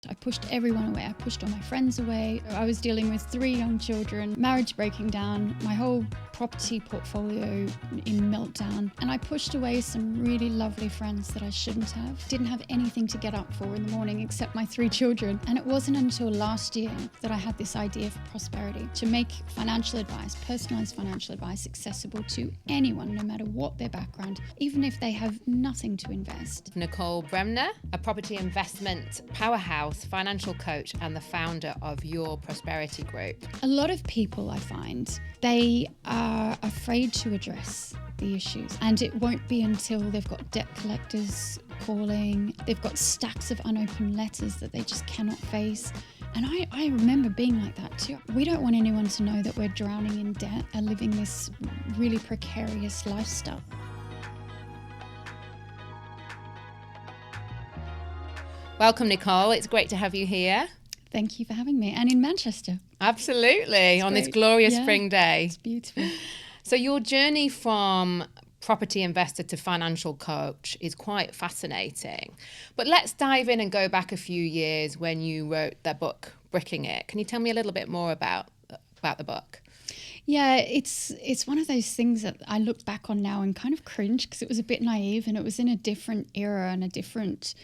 I pushed everyone away. I pushed all my friends away. I was dealing with 3 young children, marriage breaking down, my whole property portfolio in meltdown. And I pushed away some really lovely friends that I shouldn't have. Didn't have anything to get up for in the morning except my 3 children. And it wasn't until last year that I had this idea for prosperity, to make financial advice, personalized financial advice, accessible to anyone, no matter what their background, even if they have nothing to invest. Nicole Bremner, a property investment powerhouse, financial coach, and the founder of Your Prosperity Group. A lot of people, I find, they are afraid to address the issues, and it won't be until they've got debt collectors calling, they've got stacks of unopened letters that they just cannot face. And I remember being like that too. We don't want anyone to know that we're drowning in debt and living this really precarious lifestyle. Welcome, Nicole. It's great to have you here. Thank you for having me. And in Manchester. Absolutely. On this glorious spring day. It's beautiful. So your journey from property investor to financial coach is quite fascinating. But let's dive in and go back a few years when you wrote that book, Bricking It. Can you tell me a little bit more about the book? Yeah, it's one of those things that I look back on now and kind of cringe, because it was a bit naive and it was in a different era and a different,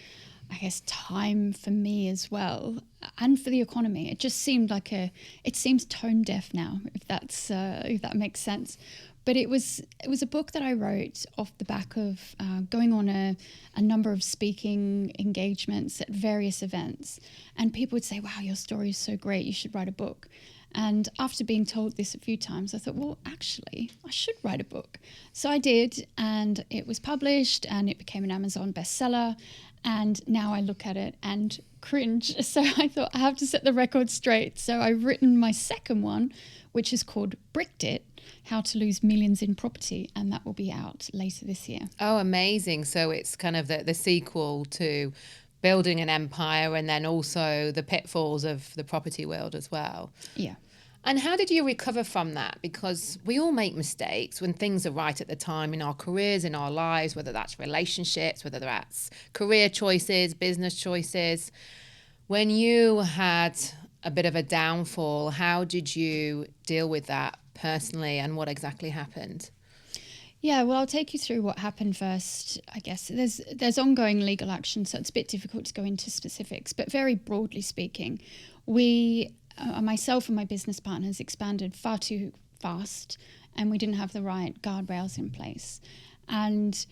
I guess, time for me as well, and for the economy. It just seemed like it seems tone deaf now, if that makes sense. But it was a book that I wrote off the back of going on a number of speaking engagements at various events, and people would say, "Wow, your story is so great, you should write a book." And after being told this a few times, I thought, well, actually, I should write a book. So I did, and it was published, and it became an Amazon bestseller. And now I look at it and cringe. So I thought, I have to set the record straight. So I've written my second one, which is called Bricked It: How to Lose Millions in Property. And that will be out later this year. Oh, amazing. So it's kind of the sequel to building an empire, and then also the pitfalls of the property world as well. Yeah. And how did you recover from that? Because we all make mistakes when things are right at the time in our careers, in our lives, whether that's relationships, whether that's career choices, business choices. When you had a bit of a downfall, how did you deal with that personally, and what exactly happened? Yeah, well, I'll take you through what happened first. I guess there's ongoing legal action, so it's a bit difficult to go into specifics. But very broadly speaking, myself and my business partners expanded far too fast, and we didn't have the right guardrails in place, and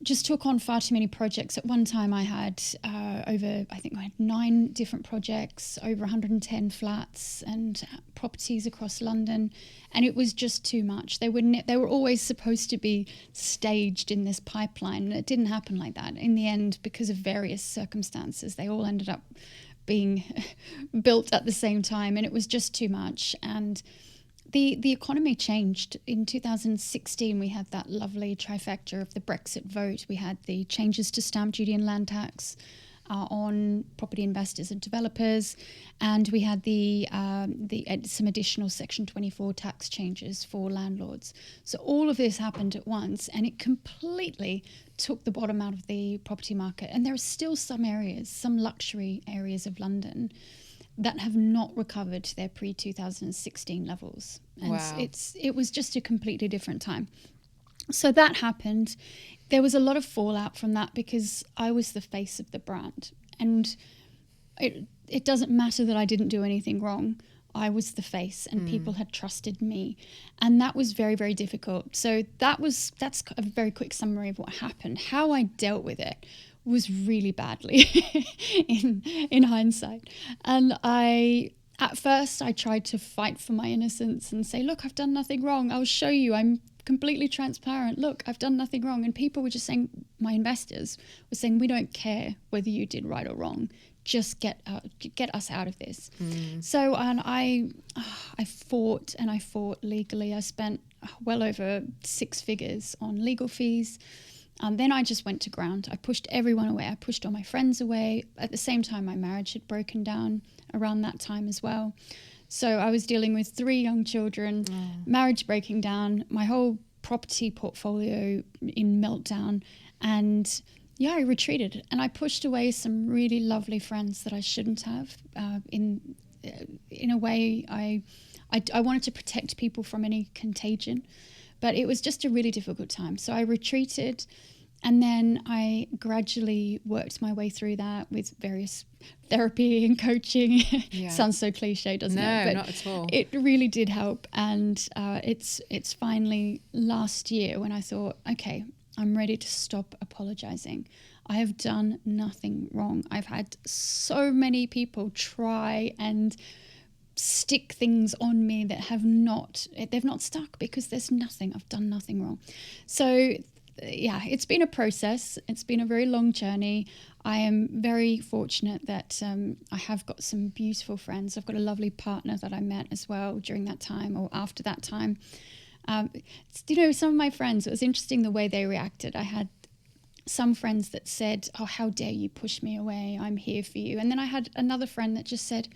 just took on far too many projects. At one time I had I had 9 different projects, over 110 flats and properties across London, and it was just too much. They were always supposed to be staged in this pipeline, and it didn't happen like that. In the end, because of various circumstances, they all ended up being built at the same time, and it was just too much. And the economy changed. In 2016, we had that lovely trifecta of the Brexit vote. We had the changes to stamp duty and land tax on property investors and developers, and we had some additional Section 24 tax changes for landlords. So all of this happened at once, and it completely took the bottom out of the property market. And there are still some areas, some luxury areas of London, that have not recovered to their pre-2016 levels. And wow. It was just a completely different time. So that happened. There was a lot of fallout from that, because I was the face of the brand. And it doesn't matter that I didn't do anything wrong. I was the face, and people had trusted me. And that was very, very difficult. So that's a very quick summary of what happened. How I dealt with it was really badly in hindsight. And at first I tried to fight for my innocence and say, look, I've done nothing wrong. I'll show you. I'm completely transparent. Look, I've done nothing wrong. And people were just saying, my investors were saying, we don't care whether you did right or wrong. Just get us out of this. So, and I fought legally. I spent well over 6 figures on legal fees. And then I just went to ground. I pushed everyone away. I pushed all my friends away. At the same time, my marriage had broken down around that time as well. So I was dealing with 3 young children, marriage breaking down, my whole property portfolio in meltdown. And Yeah, I retreated, and I pushed away some really lovely friends that I shouldn't have. In a way, I wanted to protect people from any contagion, but it was just a really difficult time. So I retreated, and then I gradually worked my way through that with various therapy and coaching. Yeah. Sounds so cliche, doesn't it? No, But not at all. it really did help, and it's finally last year when I thought, okay, I'm ready to stop apologizing. I have done nothing wrong. I've had so many people try and stick things on me that they've not stuck, because I've done nothing wrong. So yeah, it's been a process. It's been a very long journey. I am very fortunate that I have got some beautiful friends. I've got a lovely partner that I met as well during that time, or after that time. Some of my friends, it was interesting the way they reacted. I had some friends that said, "Oh, how dare you push me away? I'm here for you." And then I had another friend that just said,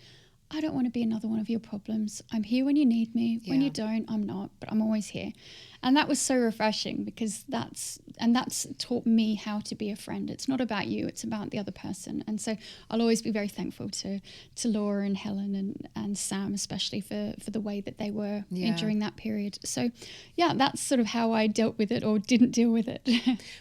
"I don't want to be another one of your problems. I'm here when you need me. When you don't, I'm not, but I'm always here." And that was so refreshing, because that's taught me how to be a friend. It's not about you, it's about the other person. And so I'll always be very thankful to Laura and Helen and Sam, especially for the way that they were during that period. So yeah, that's sort of how I dealt with it, or didn't deal with it.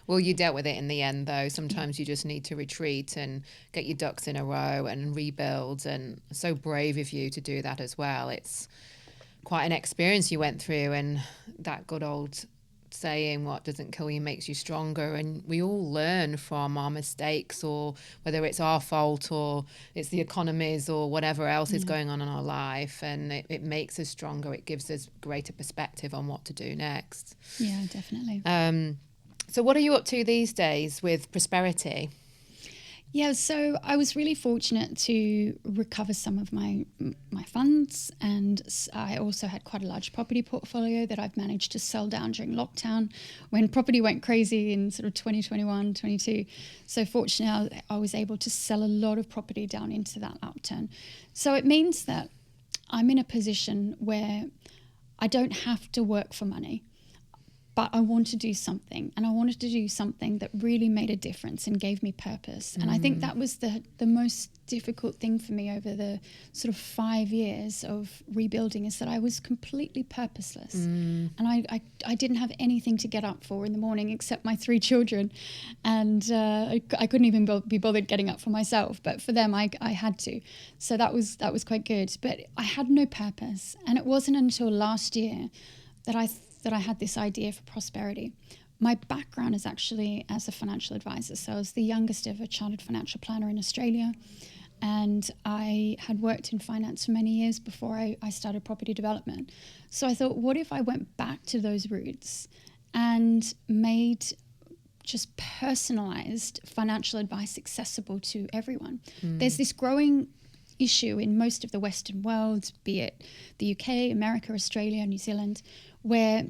Well, you dealt with it in the end, though. Sometimes you just need to retreat and get your ducks in a row and rebuild. And so brave of you to do that as well. It's quite an experience you went through, and that good old saying, what doesn't kill you makes you stronger. And we all learn from our mistakes, or whether it's our fault or it's the economies or whatever else is going on in our life, and it makes us stronger. It gives us greater perspective on what to do next. Yeah, definitely. So what are you up to these days with prosperity? Yeah, so I was really fortunate to recover some of my funds, and I also had quite a large property portfolio that I've managed to sell down during lockdown, when property went crazy in sort of 2021, 22. So fortunately, I was able to sell a lot of property down into that upturn. So it means that I'm in a position where I don't have to work for money. But I want to do something, and I wanted to do something that really made a difference and gave me purpose. And I think that was the most difficult thing for me over the sort of 5 years of rebuilding, is that I was completely purposeless. And I didn't have anything to get up for in the morning except my 3 children. And I couldn't even be bothered getting up for myself. But for them, I had to. So that was quite good. But I had no purpose. And it wasn't until last year that I had this idea for prosperity. My background is actually as a financial advisor. So I was the youngest ever chartered financial planner in Australia. And I had worked in finance for many years before I started property development. So I thought, what if I went back to those roots and made just personalized financial advice accessible to everyone? There's this growing issue in most of the Western world, be it the UK, America, Australia, New Zealand, where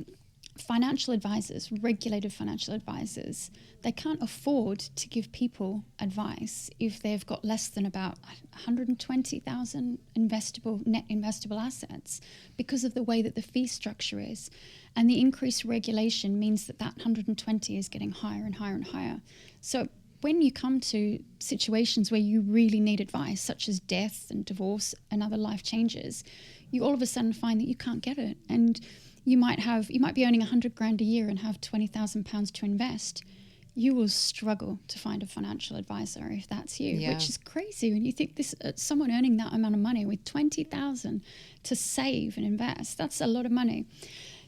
financial advisors, regulated financial advisors, they can't afford to give people advice if they've got less than about 120,000 net investable assets, because of the way that the fee structure is. And the increased regulation means that 120 is getting higher and higher and higher. So when you come to situations where you really need advice, such as death and divorce and other life changes, you all of a sudden find that you can't get it. And you might be earning 100 grand a year and have 20,000 pounds to invest. You will struggle to find a financial advisor if that's you, which is crazy when you think this someone earning that amount of money with 20,000 to save and invest. That's a lot of money.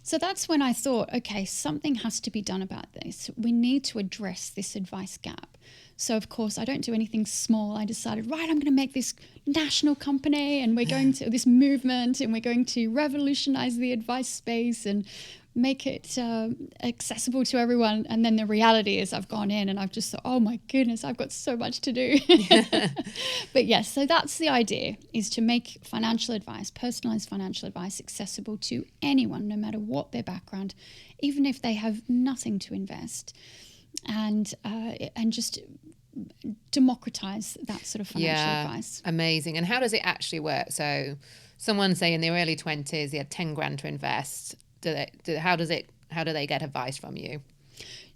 So that's when I thought, okay, something has to be done about this. We need to address this advice gap. So, of course, I don't do anything small. I decided, right, I'm going to make this national company, and we're going to this movement, and we're going to revolutionize the advice space and make it accessible to everyone. And then the reality is I've gone in and I've just thought, oh my goodness, I've got so much to do. But yes, so that's the idea, is to make financial advice, personalized financial advice, accessible to anyone, no matter what their background, even if they have nothing to invest, and just democratize that sort of financial advice. Amazing. And how does it actually work? So someone, say in their early 20s, they had 10 grand to invest. How do they get advice from you?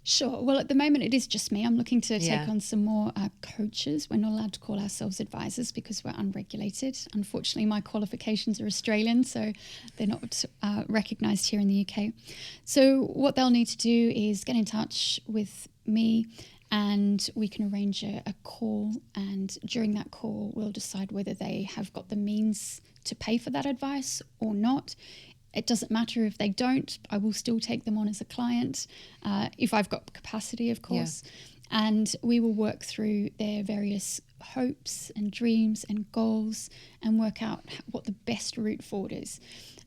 Sure. Well, at the moment, it is just me. I'm looking to Yeah. take on some more coaches. We're not allowed to call ourselves advisors because we're unregulated. Unfortunately, my qualifications are Australian, so they're not recognised here in the UK. So what they'll need to do is get in touch with me, and we can arrange a call. And during that call, we'll decide whether they have got the means to pay for that advice or not. It doesn't matter if they don't. I will still take them on as a client if I've got capacity, of course. Yeah. And we will work through their various hopes and dreams and goals and work out what the best route forward is.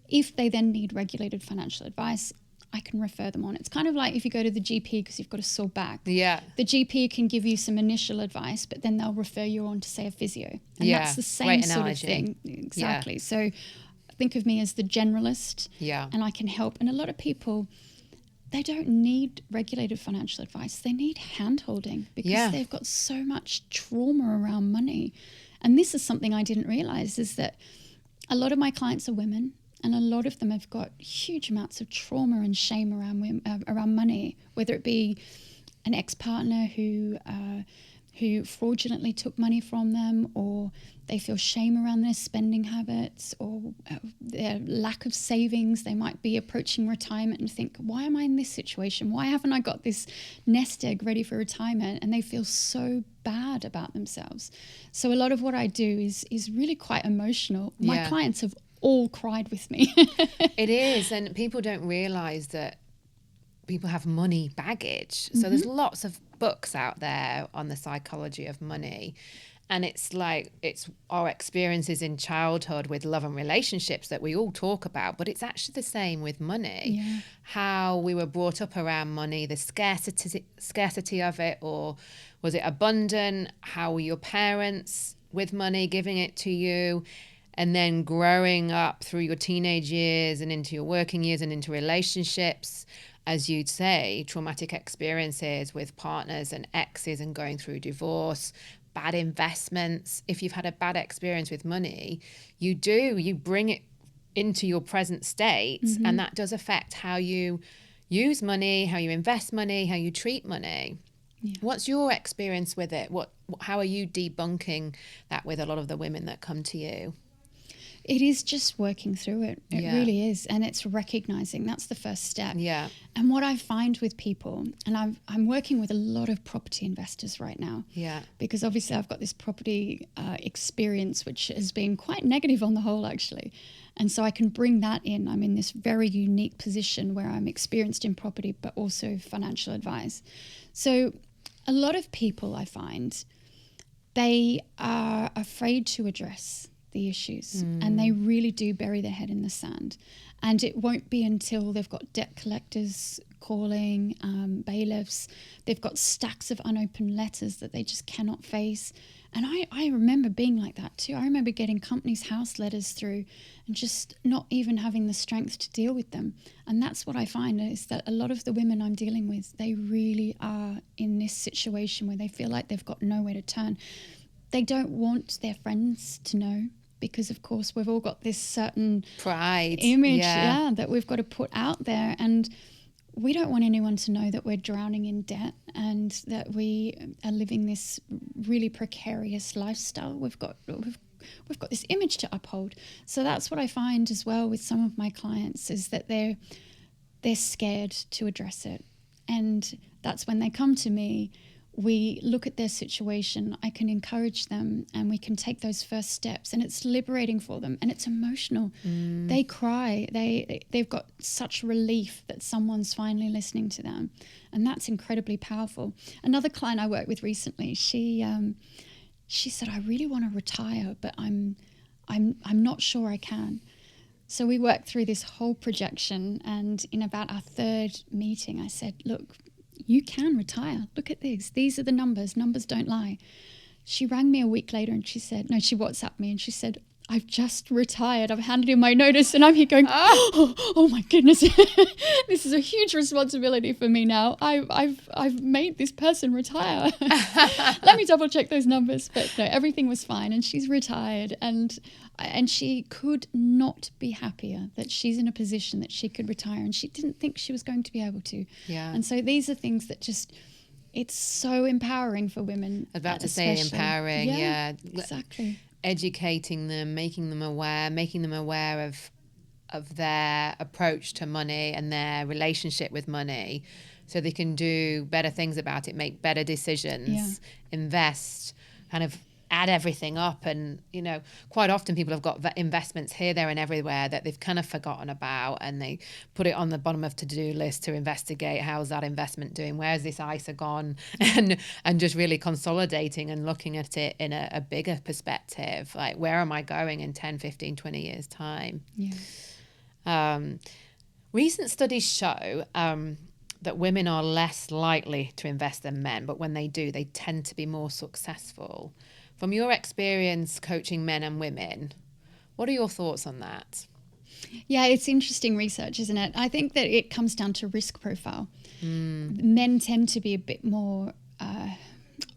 If they then need regulated financial advice, I can refer them on. It's kind of like if you go to the GP because you've got a sore back. Yeah. The GP can give you some initial advice, but then they'll refer you on to, say, a physio. And that's the same sort of thing. Exactly. Yeah. So think of me as the generalist, and I can help. And a lot of people, they don't need regulated financial advice. They need hand-holding because they've got so much trauma around money. And this is something I didn't realize, is that a lot of my clients are women, and a lot of them have got huge amounts of trauma and shame around money, whether it be an ex-partner who fraudulently took money from them, or they feel shame around their spending habits, or their lack of savings. They might be approaching retirement and think, why am I in this situation? Why haven't I got this nest egg ready for retirement? And they feel so bad about themselves. So a lot of what I do is really quite emotional. My clients have all cried with me. It is, and people don't realize that people have money baggage. So there's lots of books out there on the psychology of money, and it's our experiences in childhood with love and relationships that we all talk about, but it's actually the same with money. How we were brought up around money, the scarcity of it, or was it abundant? How were your parents with money, giving it to you? And then growing up through your teenage years and into your working years and into relationships, as you'd say, traumatic experiences with partners and exes and going through divorce, bad investments. If you've had a bad experience with money, you bring it into your present state, and that does affect how you use money, how you invest money, how you treat money. Yeah. What's your experience with it? How are you debunking that with a lot of the women that come to you? It is just working through it. It really is. And it's recognizing. That's the first step. Yeah. And what I find with people, and I'm working with a lot of property investors right now. Yeah. Because obviously I've got this property experience, which has been quite negative on the whole, actually. And so I can bring that in. I'm in this very unique position where I'm experienced in property, but also financial advice. So a lot of people, I find, they are afraid to address the issues, and they really do bury their head in the sand. And it won't be until they've got debt collectors calling, bailiffs, they've got stacks of unopened letters that they just cannot face. And I remember being like that too. I remember getting companies' house letters through and just not even having the strength to deal with them. And that's what I find, is that a lot of the women I'm dealing with, they really are in this situation where they feel like they've got nowhere to turn. They don't want their friends to know, because of course we've all got this certain pride image that we've got to put out there, and we don't want anyone to know that we're drowning in debt and that we are living this really precarious lifestyle. We've got this image to uphold. So that's what I find as well with some of my clients, is that they're scared to address it. And that's when they come to me. We look at their situation, I can encourage them, and we can take those first steps, and it's liberating for them, and it's emotional. They cry. They've got such relief that someone's finally listening to them, and that's incredibly powerful. Another client I worked with recently, she said, I really want to retire, but I'm not sure I can. So we worked through this whole projection, and in about our third meeting, I said, look, you can retire. Look at these. These are the numbers. Numbers don't lie. She rang me a week later and she said, no, she WhatsApped me and she said, I've just retired. I've handed in my notice and I'm here going, oh my goodness, this is a huge responsibility for me now. I've made this person retire. Let me double check those numbers. But no, everything was fine. And she's retired and she could not be happier that she's in a position that she could retire, and she didn't think she was going to be able to. Yeah. And so these are things that just, it's so empowering for women. I was about to say empowering. Yeah, exactly. Educating them, making them aware of their approach to money and their relationship with money, so they can do better things about it, make better decisions, invest, kind of add everything up. And quite often people have got investments here, there and everywhere that they've kind of forgotten about, and they put it on the bottom of to-do list to investigate, how's that investment doing, where's this ISA gone, and just really consolidating and looking at it in a bigger perspective, like where am I going in 10, 15, 20 years time. Recent studies show that women are less likely to invest than men, but when they do, they tend to be more successful. From your experience coaching men and women, what are your thoughts on that? Yeah, it's interesting research, isn't it? I think that it comes down to risk profile. Men tend to be a bit more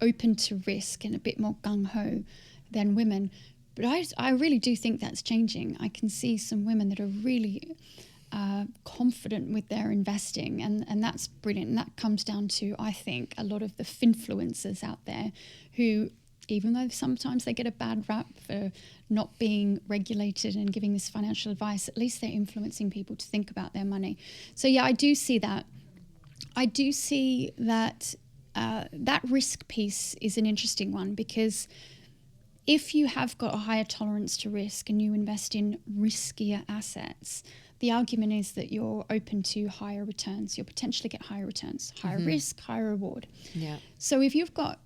open to risk and a bit more gung-ho than women. But I really do think that's changing. I can see some women that are really confident with their investing, and that's brilliant. And that comes down to, I think, a lot of the finfluencers out there who, even though sometimes they get a bad rap for not being regulated and giving this financial advice, at least they're influencing people to think about their money. So yeah, I do see that. I do see that that risk piece is an interesting one, because if you have got a higher tolerance to risk and you invest in riskier assets, the argument is that you're open to higher returns. You'll potentially get higher returns, higher risk, higher reward. Yeah. So if you've got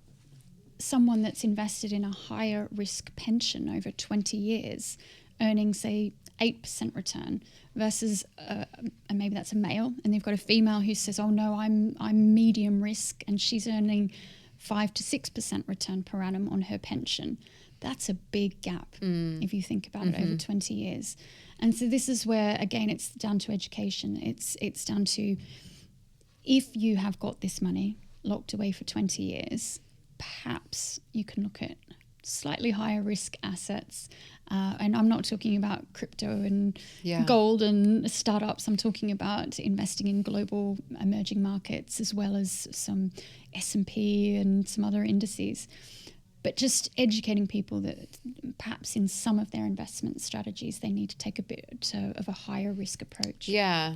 someone that's invested in a higher risk pension over 20 years, earning, say, 8% return, versus and maybe that's a male, and they've got a female who says, oh no, I'm medium risk, and she's earning 5 to 6% return per annum on her pension. That's a big gap if you think about it over 20 years. And so this is where, again, it's down to education. It's down to, if you have got this money locked away for 20 years, perhaps you can look at slightly higher risk assets. And I'm not talking about crypto and gold and startups. I'm talking about investing in global emerging markets, as well as some S&P and some other indices. But just educating people that perhaps in some of their investment strategies, they need to take a bit of a higher risk approach. Yeah,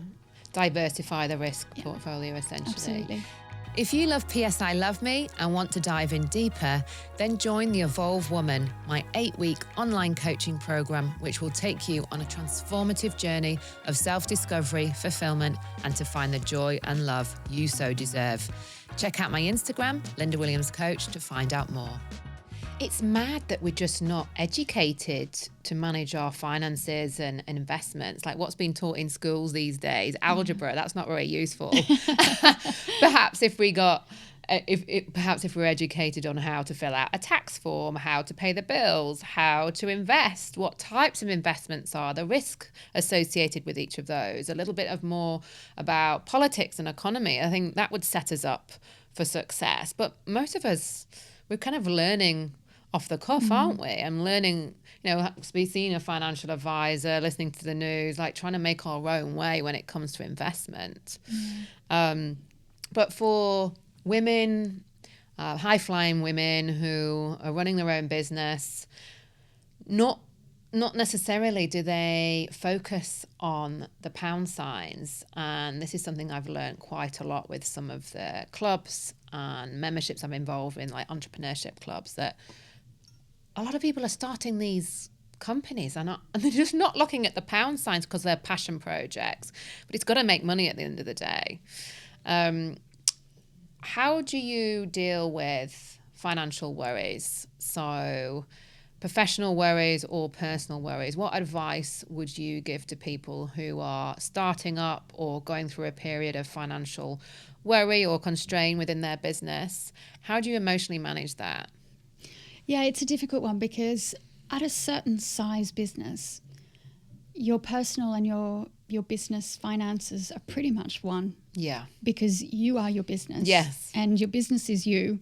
diversify the risk portfolio, essentially. Absolutely. If you love PSI Love Me and want to dive in deeper, then join the Evolve Woman, my 8-week online coaching program, which will take you on a transformative journey of self-discovery, fulfillment, and to find the joy and love you so deserve. Check out my Instagram, Lynda Williams Coach, to find out more. It's mad that we're just not educated to manage our finances and investments. Like what's being taught in schools these days, algebra, that's not very useful. Perhaps if we got, perhaps if we're educated on how to fill out a tax form, how to pay the bills, how to invest, what types of investments are, the risk associated with each of those, a little bit of more about politics and economy, I think that would set us up for success. But most of us, we're kind of learning off the cuff, aren't we? And learning, seeing a financial advisor, listening to the news, like trying to make our own way when it comes to investment. But for women, high-flying women who are running their own business, not necessarily do they focus on the pound signs. And this is something I've learned quite a lot with some of the clubs and memberships I'm involved in, like entrepreneurship clubs, that a lot of people are starting these companies and they're just not looking at the pound signs because they're passion projects, but it's got to make money at the end of the day. How do you deal with financial worries? So professional worries or personal worries? What advice would you give to people who are starting up or going through a period of financial worry or constraint within their business? How do you emotionally manage that? Yeah, it's a difficult one, because at a certain size business, your personal and your business finances are pretty much one. Yeah. Because you are your business. Yes. And your business is you.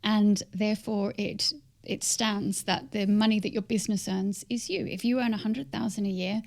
And therefore it stands that the money that your business earns is you. If you earn $100,000 a year,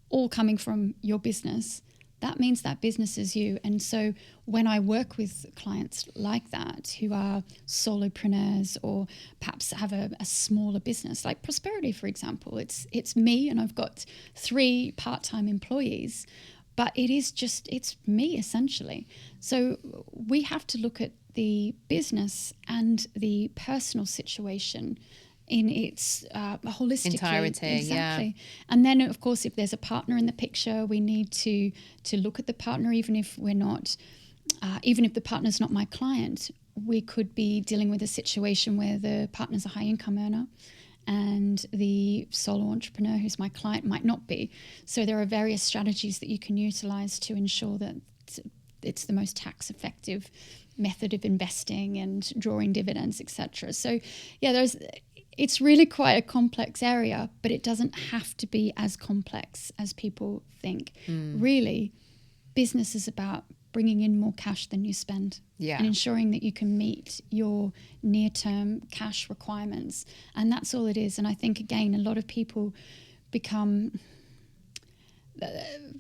all coming from your business, that means that business is you. And so when I work with clients like that, who are solopreneurs or perhaps have a smaller business, like Prosperity, for example, it's me and I've got 3 part-time employees, but it's me essentially. So we have to look at the business and the personal situation in its holistically. Entirety, exactly. yeah. And then, of course, if there's a partner in the picture, we need to look at the partner, even if the partner's not my client. We could be dealing with a situation where the partner's a high income earner and the solo entrepreneur who's my client might not be. So there are various strategies that you can utilize to ensure that it's the most tax effective method of investing and drawing dividends, etc. So yeah, it's really quite a complex area, but it doesn't have to be as complex as people think. Really, business is about bringing in more cash than you spend, and ensuring that you can meet your near-term cash requirements. And that's all it is. And I think, again, a lot of people become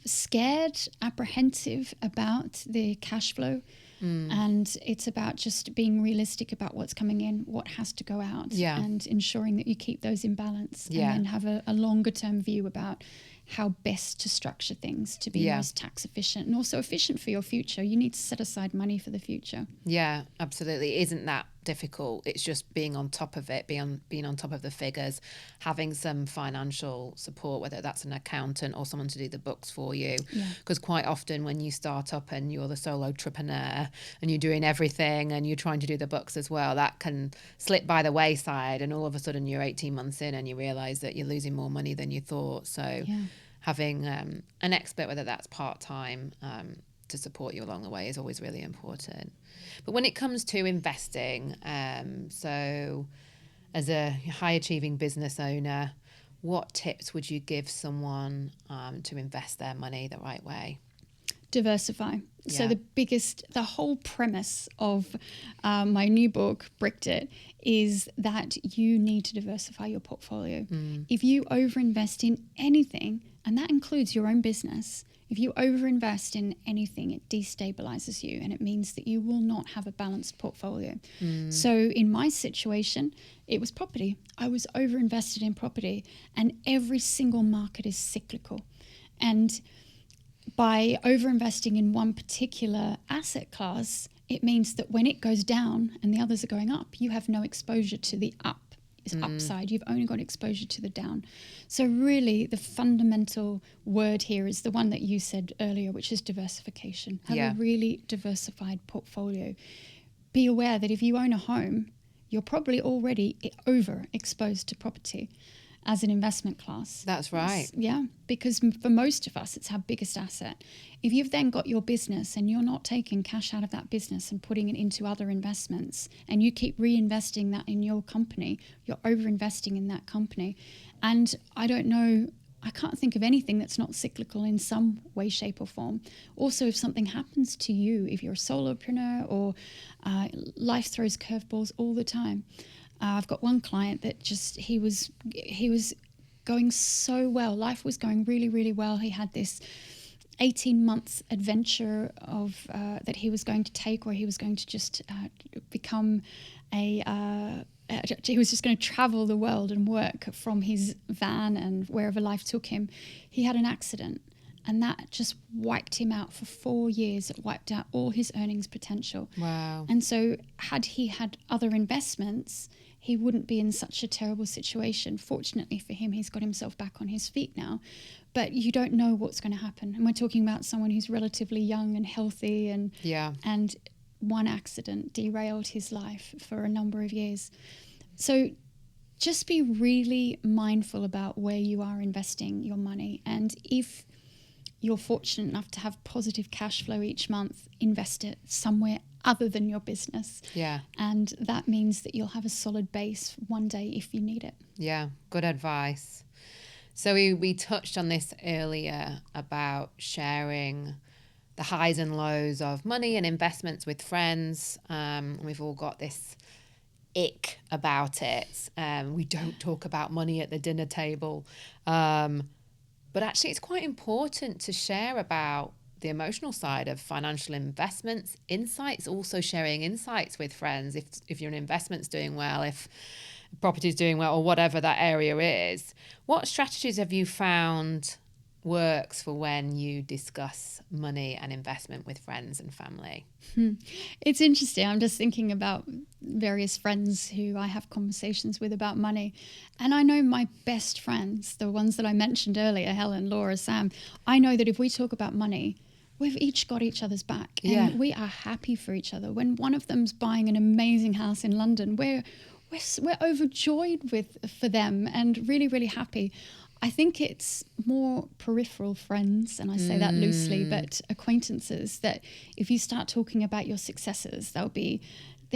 scared, apprehensive about the cash flow. And it's about just being realistic about what's coming in, what has to go out, and ensuring that you keep those in balance, and then have a longer term view about how best to structure things to be most tax efficient and also efficient for your future. You need to set aside money for the future. Yeah, absolutely. It isn't that difficult. It's just being on top of it, being on top of the figures, having some financial support, whether that's an accountant or someone to do the books for you. Because quite often when you start up and you're the solo entrepreneur and you're doing everything and you're trying to do the books as well, that can slip by the wayside, and all of a sudden you're 18 months in and you realize that you're losing more money than you thought. So having an expert, whether that's part-time, to support you along the way is always really important. But when it comes to investing, so as a high-achieving business owner, what tips would you give someone to invest their money the right way? Diversify. So the whole premise of my new book, Bricked It, is that you need to diversify your portfolio. If you overinvest in anything, and that includes your own business, if you overinvest in anything, it destabilizes you, and it means that you will not have a balanced portfolio. So in my situation, it was property. I was overinvested in property, and every single market is cyclical. And by overinvesting in one particular asset class, it means that when it goes down and the others are going up, you have no exposure to the upside. You've only got exposure to the down. So really, the fundamental word here is the one that you said earlier, which is diversification. Have a really diversified portfolio. Be aware that if you own a home, you're probably already overexposed to property as an investment class. That's right. Because for most of us, it's our biggest asset. If you've then got your business and you're not taking cash out of that business and putting it into other investments, and you keep reinvesting that in your company, you're overinvesting in that company. And I can't think of anything that's not cyclical in some way, shape or form. Also, if something happens to you, if you're a solopreneur or life throws curveballs all the time. I've got one client that he was going so well. Life was going really, really well. He had this 18-month adventure of that he was going to take, where he was going to just become he was just going to travel the world and work from his van and wherever life took him. He had an accident, and that just wiped him out for 4 years. It wiped out all his earnings potential. Wow. And so had he had other investments, he wouldn't be in such a terrible situation. Fortunately for him, he's got himself back on his feet now. But you don't know what's going to happen. And we're talking about someone who's relatively young and healthy, and one accident derailed his life for a number of years. So just be really mindful about where you are investing your money. And if you're fortunate enough to have positive cash flow each month, invest it somewhere other than your business. Yeah. And that means that you'll have a solid base one day if you need it. Yeah, good advice. So we touched on this earlier about sharing the highs and lows of money and investments with friends. We've all got this ick about it. We don't talk about money at the dinner table. But actually, it's quite important to share about the emotional side of financial investments, insights, also sharing insights with friends. If your investment's doing well, if property's doing well, or whatever that area is. What strategies have you found works for when you discuss money and investment with friends and family? It's interesting. I'm just thinking about various friends who I have conversations with about money. And I know my best friends, the ones that I mentioned earlier, Helen, Laura, Sam, I know that if we talk about money, we've each got each other's back. And we are happy for each other. When one of them's buying an amazing house in London, we're overjoyed for them and really, really happy. I think it's more peripheral friends, and I say that loosely, but acquaintances, that if you start talking about your successes, they're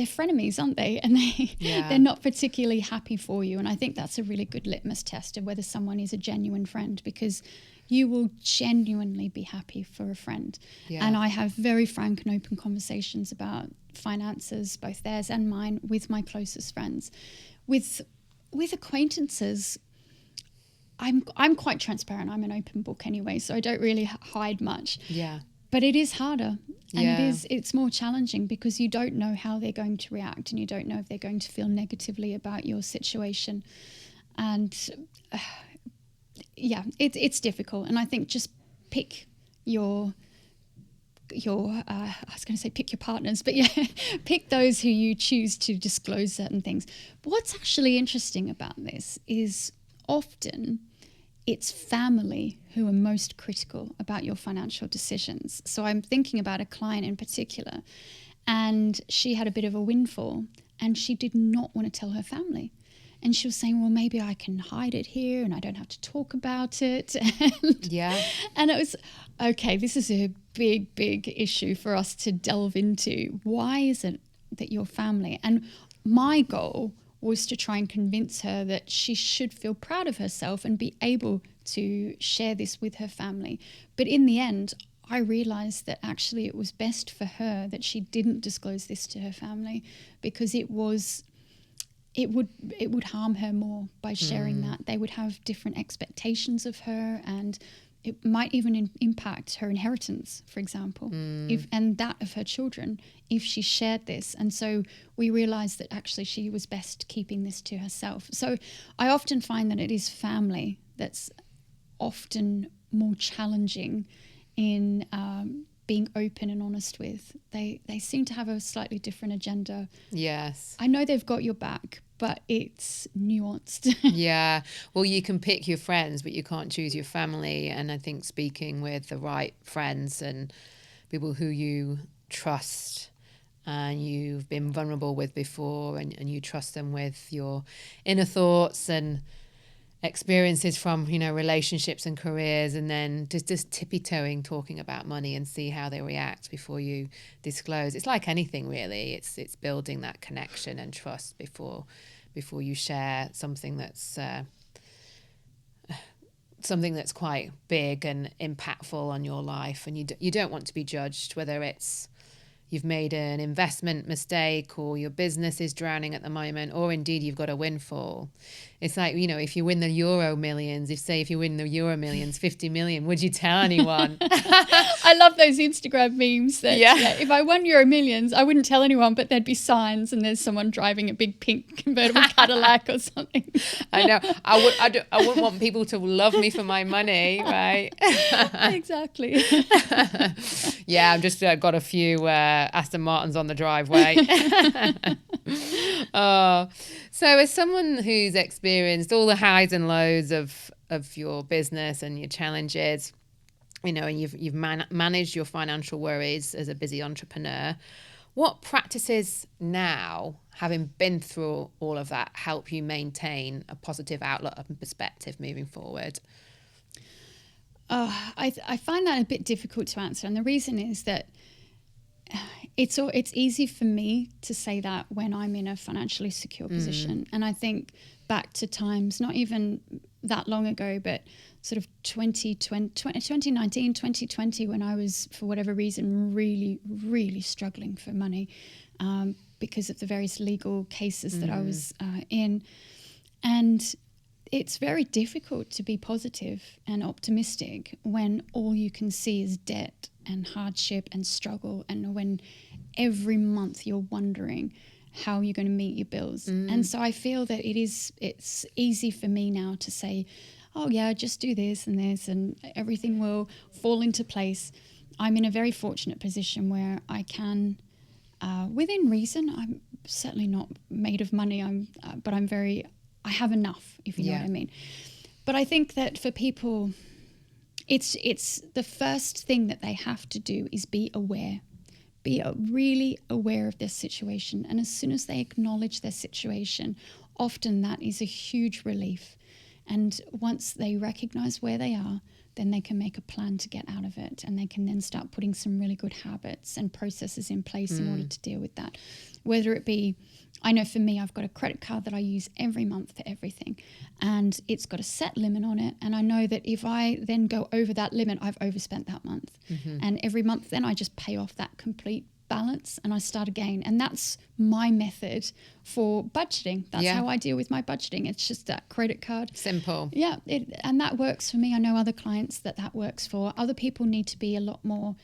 frenemies, aren't they? And they're not particularly happy for you. And I think that's a really good litmus test of whether someone is a genuine friend, because you will genuinely be happy for a friend. Yeah. And I have very frank and open conversations about finances, both theirs and mine, with my closest friends. With acquaintances, I'm quite transparent. I'm an open book anyway, so I don't really hide much. Yeah. But it is harder, and it's more challenging because you don't know how they're going to react, and you don't know if they're going to feel negatively about your situation. And it's difficult. And I think just pick your I was going to say pick your partners, but pick those who you choose to disclose certain things. But what's actually interesting about this is often it's family who are most critical about your financial decisions. So I'm thinking about a client in particular, and she had a bit of a windfall, and she did not want to tell her family. And she was saying, well, maybe I can hide it here and I don't have to talk about it. And it was, okay, this is a big, big issue for us to delve into. Why is it that your family? And my goal was to try and convince her that she should feel proud of herself and be able to share this with her family. But in the end, I realized that actually it was best for her that she didn't disclose this to her family, because it would harm her more by sharing that. They would have different expectations of her, and it might even impact her inheritance, for example, and that of her children, if she shared this. And so we realized that actually she was best keeping this to herself. So I often find that it is family that's often more challenging in being open and honest with. They seem to have a slightly different agenda. Yes. I know they've got your back, but it's nuanced. Yeah. Well, you can pick your friends, but you can't choose your family. And I think speaking with the right friends and people who you trust and you've been vulnerable with before, and you trust them with your inner thoughts and experiences from, relationships and careers, and then just tippy-toeing talking about money and see how they react before you disclose. It's like anything, really. It's building that connection and trust before you share something that's quite big and impactful on your life. And you don't want to be judged, whether it's you've made an investment mistake or your business is drowning at the moment, or indeed you've got a windfall. It's like, if you win the Euro Millions, if you win the Euro Millions, 50 million, would you tell anyone? I love those Instagram memes that if I won Euro Millions, I wouldn't tell anyone, but there'd be signs and there's someone driving a big pink convertible Cadillac or something. I know. I wouldn't want people to love me for my money, right? Exactly. Yeah, I've just got a few Aston Martins on the driveway. So as someone who's experienced all the highs and lows of your business and your challenges, and you've managed your financial worries as a busy entrepreneur, what practices now, having been through all of that, help you maintain a positive outlook and perspective moving forward? I find that a bit difficult to answer, and the reason is that it's easy for me to say that when I'm in a financially secure position. And I think back to times not even that long ago, but sort of 2019, 2020, when I was, for whatever reason, really, really struggling for money because of the various legal cases that I was in. And it's very difficult to be positive and optimistic when all you can see is debt and hardship and struggle, and when every month you're wondering how you're going to meet your bills. And so I feel that it's easy for me now to say, oh yeah, just do this and everything will fall into place. I'm in a very fortunate position where I can, within reason, I'm certainly not made of money, but I have enough, if you know what I mean. But I think that for people, it's the first thing that they have to do is be aware. Be really aware of their situation. And as soon as they acknowledge their situation, often that is a huge relief. And once they recognize where they are, then they can make a plan to get out of it. And they can then start putting some really good habits and processes in place in order to deal with that. Whether it be, I know for me, I've got a credit card that I use every month for everything. And it's got a set limit on it. And I know that if I then go over that limit, I've overspent that month. And every month then I just pay off that complete balance and I start again. And that's my method for budgeting. That's how I deal with my budgeting. It's just that credit card. Simple. Yeah. And that works for me. I know other clients that works for. Other people need to be a lot more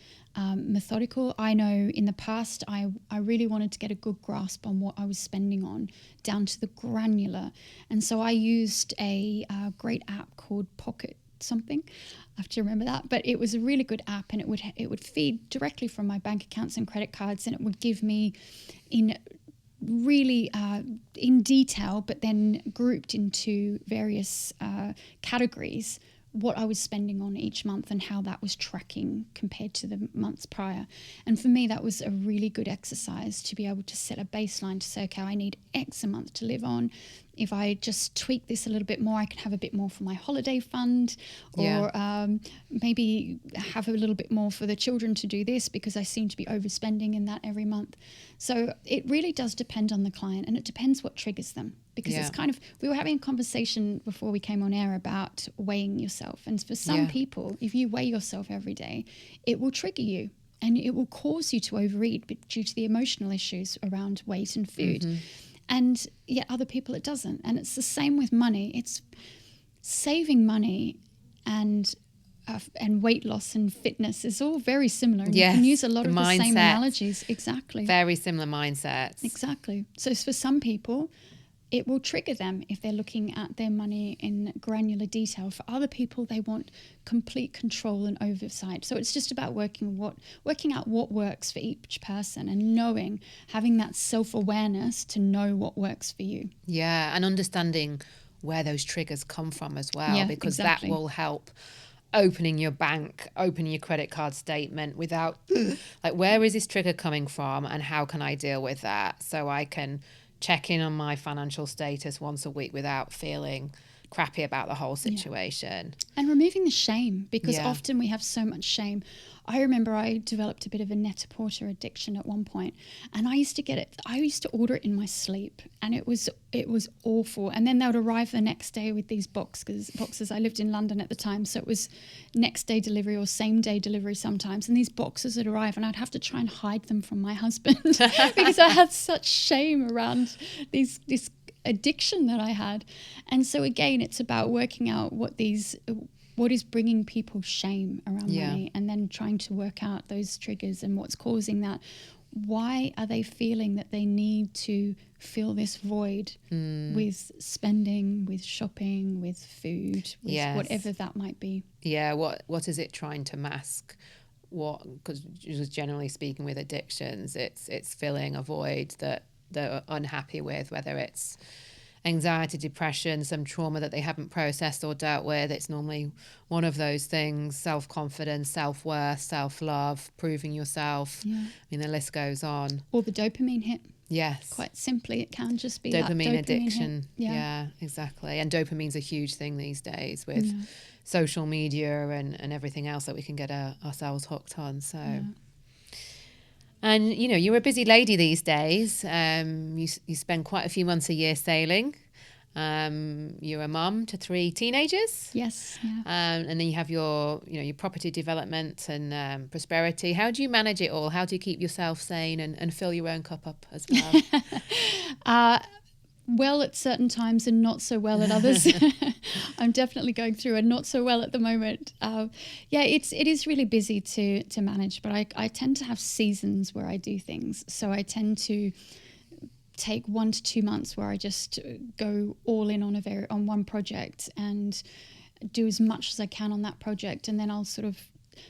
methodical. I know in the past, I really wanted to get a good grasp on what I was spending on down to the granular. And so I used a great app called Pocket something. I have to remember that, but it was a really good app, and it would feed directly from my bank accounts and credit cards, and it would give me in really in detail, but then grouped into various categories, what I was spending on each month and how that was tracking compared to the months prior. And for me, that was a really good exercise to be able to set a baseline to say, okay, I need X a month to live on. If I just tweak this a little bit more, I can have a bit more for my holiday fund, or maybe have a little bit more for the children to do this because I seem to be overspending in that every month. So it really does depend on the client, and it depends what triggers them. Because it's kind of, we were having a conversation before we came on air about weighing yourself. And for some people, if you weigh yourself every day, it will trigger you and it will cause you to overeat due to the emotional issues around weight and food. And yet other people it doesn't. And it's the same with money. It's saving money and weight loss and fitness is all very similar. And you can use a lot of the same analogies. Exactly. Very similar mindsets. Exactly. So for some people, it will trigger them if they're looking at their money in granular detail. For other people, they want complete control and oversight. So it's just about working out what works for each person, and having that self-awareness to know what works for you. Yeah, and understanding where those triggers come from as well, because that will help opening your bank, opening your credit card statement without, like, where is this trigger coming from and how can I deal with that so I can check in on my financial status once a week without feeling crappy about the whole situation. And removing the shame, because often we have so much shame. I remember I developed a bit of a Net-a-Porter addiction at one point, and I used to order it in my sleep, and it was awful. And then they would arrive the next day with these boxes. I lived in London at the time, so it was next day delivery or same day delivery sometimes, and these boxes would arrive and I'd have to try and hide them from my husband because I had such shame around this addiction that I had. And so again, it's about working out what is bringing people shame around money, and then trying to work out those triggers and what's causing that. Why are they feeling that they need to fill this void with spending, with shopping, with food, with whatever that might be? Yeah, what is it trying to mask? Because generally speaking with addictions, it's filling a void that they're unhappy with, whether it's anxiety, depression, some trauma that they haven't processed or dealt with. It's normally one of those things: self-confidence, self-worth, self-love, proving yourself. I mean, the list goes on. Or the dopamine hit. Yes. Quite simply, it can just be dopamine that addiction. Yeah, exactly. And dopamine's a huge thing these days with social media and everything else that we can get ourselves hooked on. So And, you know, you're a busy lady these days. You spend quite a few months a year sailing. You're a mum to 3 teenagers. Yes. Yeah. And then you have your property development and prosperity. How do you manage it all? How do you keep yourself sane and fill your own cup up as well? Well at certain times and not so well at others. I'm definitely going through a not so well at the moment. It is really busy to manage, but I tend to have seasons where I do things. So I tend to take 1 to 2 months where I just go all in on one project and do as much as I can on that project, and then I'll sort of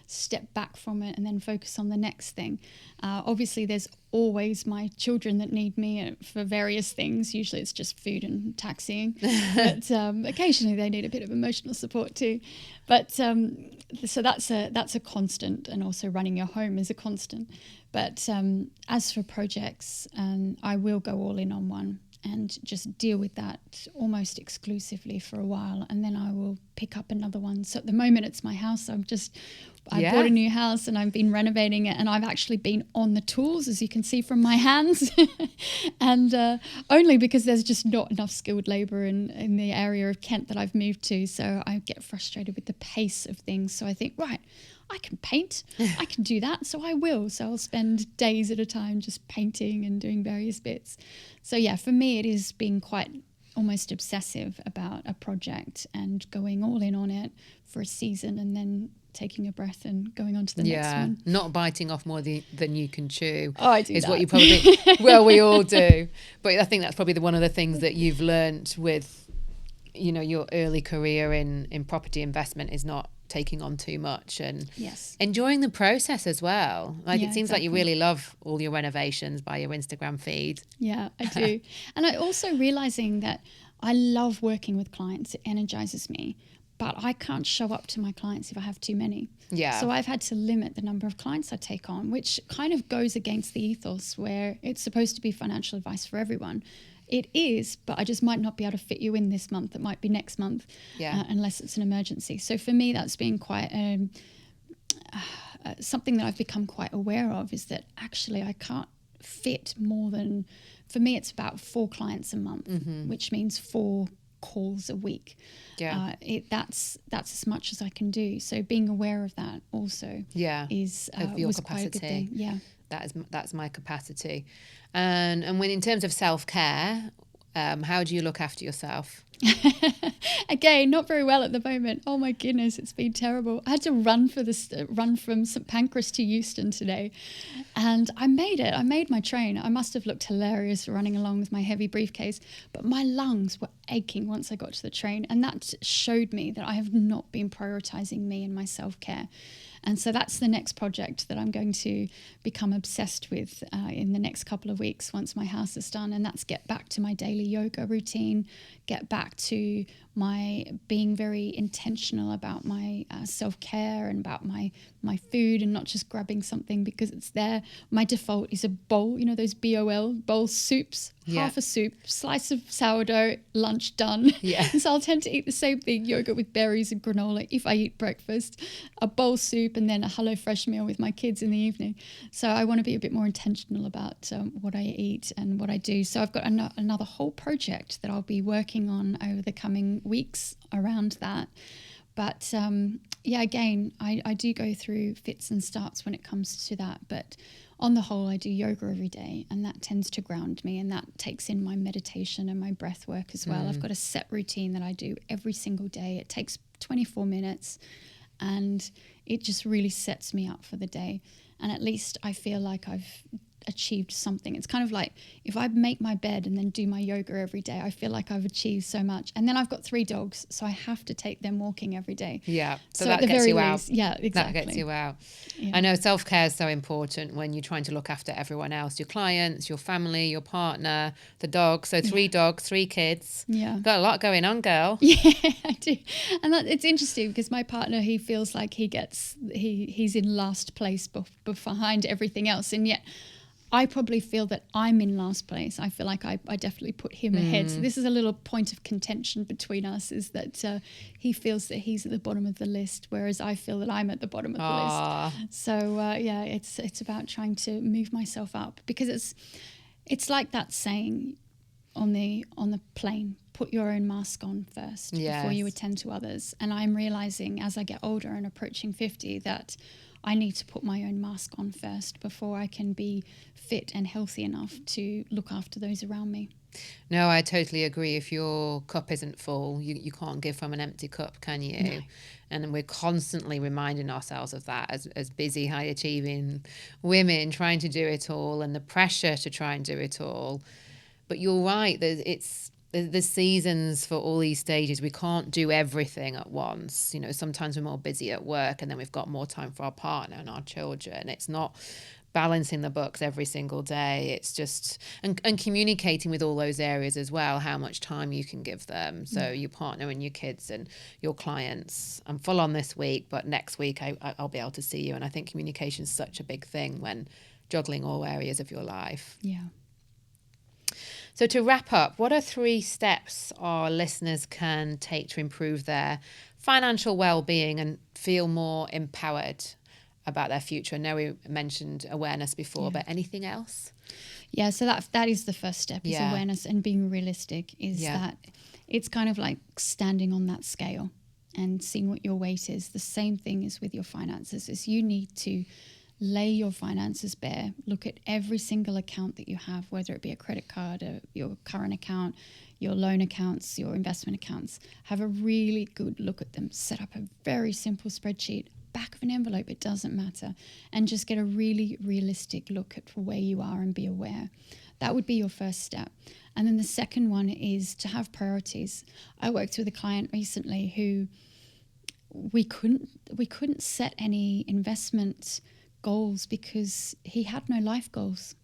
step back from it and then focus on the next thing. Obviously there's always my children that need me for various things. Usually it's just food and taxiing, but occasionally they need a bit of emotional support too. But so that's a constant, and also running your home is a constant. But as for projects, I will go all in on one and just deal with that almost exclusively for a while, and then I will pick up another one. So at the moment it's my house. I bought a new house and I've been renovating it, and I've actually been on the tools, as you can see from my hands, and only because there's just not enough skilled labour in the area of Kent that I've moved to. So I get frustrated with the pace of things. So I think, right, I can paint, I can do that, so I will. So I'll spend days at a time just painting and doing various bits. So yeah, for me it is being quite almost obsessive about a project and going all in on it for a season, and then taking a breath and going on to the next one. Not biting off more than you can chew. Oh, I do is that. What you probably, well, we all do. But I think that's probably one of the things that you've learnt with, you know, your early career in property investment, is not taking on too much and enjoying the process as well. Like, it seems like you really love all your renovations by your Instagram feed. Yeah, I do. And I also realizing that I love working with clients. It energizes me. But I can't show up to my clients if I have too many. Yeah. So I've had to limit the number of clients I take on, which kind of goes against the ethos where it's supposed to be financial advice for everyone. It is, but I just might not be able to fit you in this month. It might be next month, unless it's an emergency. So for me, that's been quite something that I've become quite aware of, is that actually I can't fit more than, for me, it's about 4 clients a month, which means 4 calls a week. That's as much as I can do. So being aware of that also is of your was capacity. quite a good thing. Yeah, that's my capacity. And when in terms of self-care, how do you look after yourself? Again, not very well at the moment. Oh my goodness, it's been terrible. I had to run from St Pancras to Euston today, and I made it. I made my train. I must have looked hilarious running along with my heavy briefcase, but my lungs were aching once I got to the train, and that showed me that I have not been prioritizing me and my self-care. And so that's the next project that I'm going to become obsessed with in the next couple of weeks once my house is done. And that's get back to my daily yoga routine, get back to my being very intentional about my self-care and about my food, and not just grabbing something because it's there. My default is a bowl, you know, those bowl soups, half a soup, slice of sourdough, lunch done. And so I'll tend to eat the same thing, yogurt with berries and granola if I eat breakfast, a bowl soup, and then a HelloFresh meal with my kids in the evening. So I want to be a bit more intentional about what I eat and what I do. So I've got another whole project that I'll be working on over the coming weeks around that. But again, I do go through fits and starts when it comes to that. But on the whole, I do yoga every day, and that tends to ground me, and that takes in my meditation and my breath work as well. I've got a set routine that I do every single day. It takes 24 minutes, and it just really sets me up for the day. And at least I feel like I've achieved something. It's kind of like if I make my bed and then do my yoga every day, I feel like I've achieved so much. And then I've got 3 dogs, so I have to take them walking every day. So that gets you out. Yeah, exactly. That gets you out. I know self-care is so important when you're trying to look after everyone else, your clients, your family, your partner, the dog. So 3 dogs, 3 kids. Got a lot going on, girl. Yeah, I do. And it's interesting because my partner, he feels like he's in last place behind everything else, and yet I probably feel that I'm in last place. I feel like I definitely put him ahead. So this is a little point of contention between us, is that he feels that he's at the bottom of the list, whereas I feel that I'm at the bottom of the list. So it's about trying to move myself up, because it's like that saying on the plane, put your own mask on first before you attend to others. And I'm realizing as I get older and approaching 50 that I need to put my own mask on first before I can be fit and healthy enough to look after those around me. No, I totally agree. If your cup isn't full, you can't give from an empty cup, can you? No. And we're constantly reminding ourselves of that as busy, high achieving women trying to do it all, and the pressure to try and do it all. But you're right, there's seasons for all these stages. We can't do everything at once. You know, sometimes we're more busy at work, and then we've got more time for our partner and our children. It's not balancing the books every single day. It's just, and communicating with all those areas as well, how much time you can give them. So your partner and your kids and your clients, I'm full on this week, but next week I'll be able to see you. And I think communication is such a big thing when juggling all areas of your life. Yeah. So to wrap up, what are 3 steps our listeners can take to improve their financial well-being and feel more empowered about their future? I know we mentioned awareness before, but anything else? Yeah, so that is the first step, is awareness, and being realistic is that it's kind of like standing on that scale and seeing what your weight is. The same thing is with your finances, is you need to lay your finances bare, look at every single account that you have, whether it be a credit card, your current account, your loan accounts, your investment accounts. Have a really good look at them. Set up a very simple spreadsheet, back of an envelope, it doesn't matter, and just get a really realistic look at where you are and be aware. That would be your first step. And then the second one is to have priorities. I worked with a client recently who we couldn't set any investment goals because he had no life goals.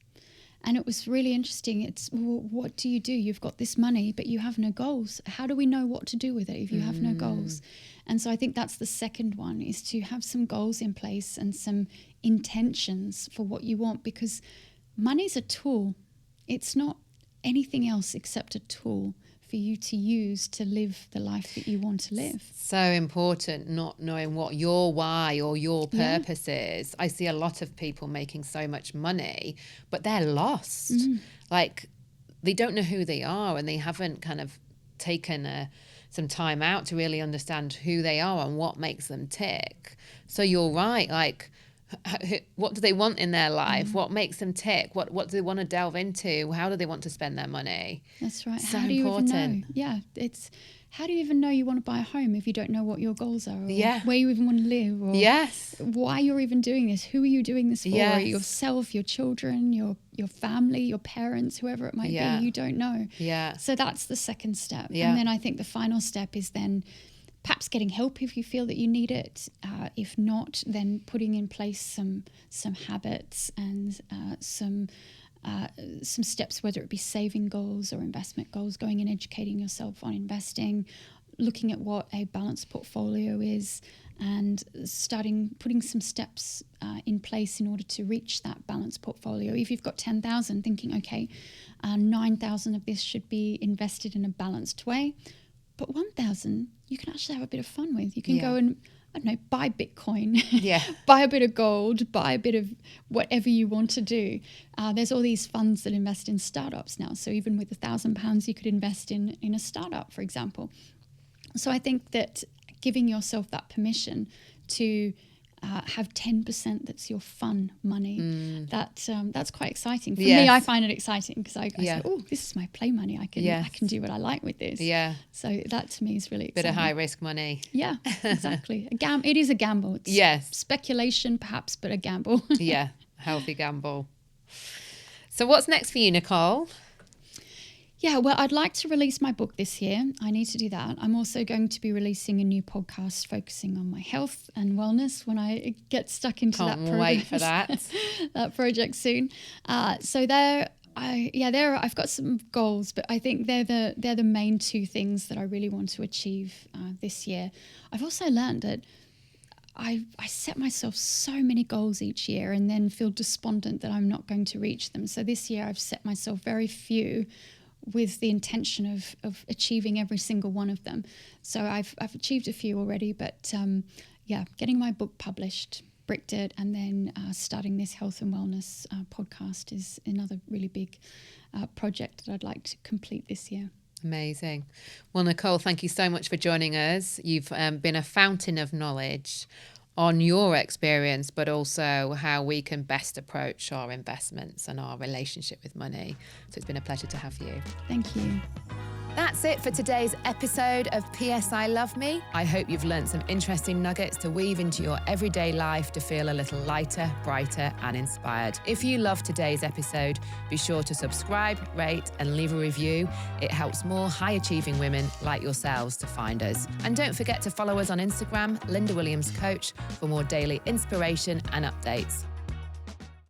And it was really interesting. It's, well, what do? You've got this money, but you have no goals. How do we know what to do with it if you have no goals? And so I think that's the second one, is to have some goals in place and some intentions for what you want, because money's a tool. It's not anything else except a tool for you to use to live the life that you want to live. So important, not knowing what your why or your purpose is. I see a lot of people making so much money, but they're lost. Like, they don't know who they are, and they haven't kind of taken some time out to really understand who they are and what makes them tick. So you're right, like, what do they want in their life? What makes them tick? What do they want to delve into? How do they want to spend their money? That's right. So how do you important. even know? Yeah, it's, how do you even know you want to buy a home if you don't know what your goals are, or where you even want to live, or why you're even doing this? Who are you doing this for? Yourself, your children, your family, your parents, whoever it might be. You don't know. So that's the second step. And then I think the final step is then perhaps getting help if you feel that you need it. If not, then putting in place some habits and some steps, whether it be saving goals or investment goals, going and educating yourself on investing, looking at what a balanced portfolio is, and putting some steps in place in order to reach that balanced portfolio. If you've got 10,000, thinking, okay, 9,000 of this should be invested in a balanced way, but 1,000 you can actually have a bit of fun with. You can go and, I don't know, buy Bitcoin, buy a bit of gold, buy a bit of whatever you want to do. There's all these funds that invest in startups now. So even with £1,000, you could invest in a startup, for example. So I think that giving yourself that permission to have 10% that's your fun money, that's quite exciting. For me, I find it exciting because I say, oh, this is my play money. I can do what I like with this. So that to me is really exciting. Bit of high risk money. Yeah, exactly. It is a gamble. It's speculation perhaps, but a gamble. Healthy gamble. So what's next for you, Nicole? Yeah, well, I'd like to release my book this year. I need to do that. I'm also going to be releasing a new podcast focusing on my health and wellness when I get stuck into that program. Can't wait for that. That project soon. So I've got some goals, but I think they're the main 2 things that I really want to achieve this year. I've also learned that I set myself so many goals each year and then feel despondent that I'm not going to reach them. So this year I've set myself very few with the intention of achieving every single one of them. So I've achieved a few already, but getting my book published, bricked it, and then starting this health and wellness podcast is another really big project that I'd like to complete this year. Amazing. Well, Nicole, thank you so much for joining us. You've been a fountain of knowledge on your experience, but also how we can best approach our investments and our relationship with money. So it's been a pleasure to have you. Thank you. That's it for today's episode of PSI Love Me. I hope you've learned some interesting nuggets to weave into your everyday life to feel a little lighter, brighter, and inspired. If you loved today's episode, be sure to subscribe, rate, and leave a review. It helps more high-achieving women like yourselves to find us. And don't forget to follow us on Instagram, Lynda Williams Coach, for more daily inspiration and updates.